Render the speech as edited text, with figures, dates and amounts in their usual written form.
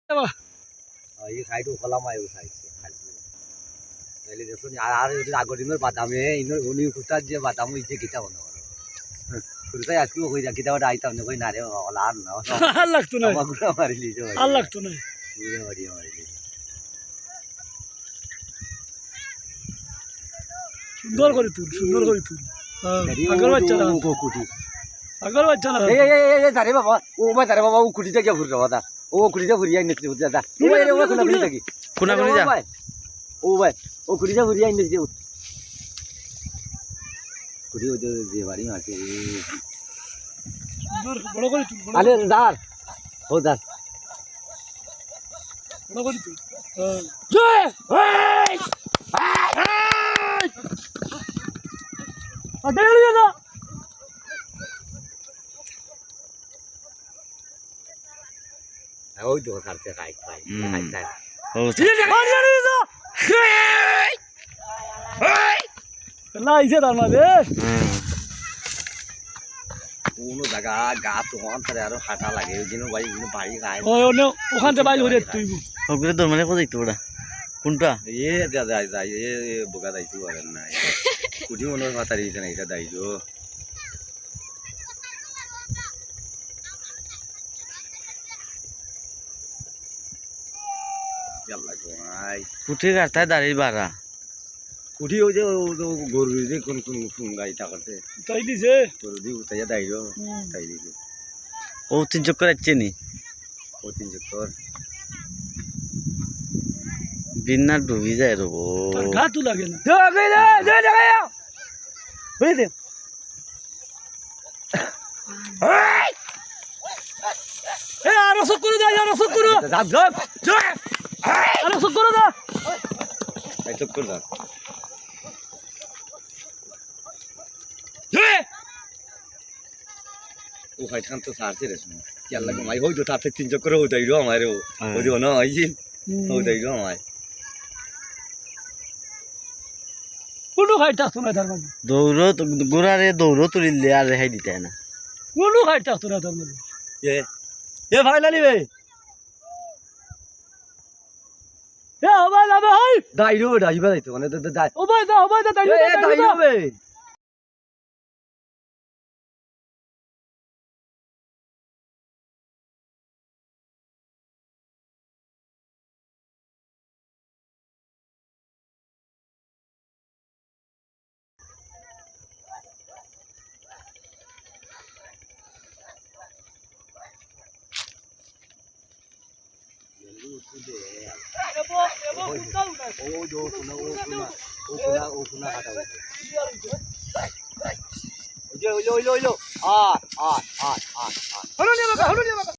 এই সাইড ওখালাম আয় ওই সাইড তাহলে দেখুন আর যদি আগর দিনের বাদামে ইনোর উনি কুতার যে বাদাম হইছে কিতা মনে করো কুতাই আজকে কই যা কিতা ওটা আইতাম না কই না রে ওলা আর না আর লাগতো না আমাগুলা মারিলি তো আর লাগতো না পুরো মারিলি সুন্দর করে তুল আগর বাচ্চা না কুটি আগর বাচ্চা না এই দাঁড়ে বাবা দাঁড়ে বাবা ও কুটিটা গিয়ে ঘুরে বাবা ও কুটিটা ঘুরিয়ে আইনে দাদা ও কোনা কুটি থাকি কোনা কোনি যা ও ভাই ও কুটিটা ঘুরিয়ে আইনে কুটি ও যে বাড়ি মারছে সুন্দর বড় করে তুল আরে দাঁড় ও দাঁড় বড় করে তুল জয় আরে না ওই তো কাটছে খাই খাই খাই ও না ইসে তার মাঝে কোনো জায়গা গা তো অন্তরে আরো হাঁটা লাগে ওই জন্য ভাই বাড়ি খায় ওখান থেকে বাইরে হয়ে তুই ওগুলো তোর মানে কোথায় তো ওটা কোনটা এ যাই যাই এ বোকা দাইতে পারেন না কুটি মনে হয় মাথা দিয়েছে না এটা দাইছো কুঠি কাটতায় দাঁড়িয়ে বাড়া কুটি ওই যে গরু যে কোন কোন গাড়িটা করছে তাই দিছে গরু দিয়ে উঠাইয়া দাইছো তাই দিছে ও 3 চক্কর আসছে নি ও 3 চক্কর বিনা ডুবি যায় রবো ঘা তু লাগে না আরো সব করে দা আরো সব করো আরো সব করে দা চক্কর দাও ও ভাই খান তো সারছে রে শুনো কি আল্লাহ মাই হইতো তাতে 3 চক্কর হইতাইরো আমারে ও দিও না আইছি হইতাইরো আমায় কোনো খাইতে আসতো না তার মাঝে দৌড়ো গোড়ারে দৌড়ো তুলিলে আর রেহাই দিতে না কোনো খাইতে আসতো না তার মাঝে এ ভাই লালি বে ও ভাই যাবে ভাই দাইরো দাইবা দাইতো মানে দাই ও ভাই দা দাইরো বে ও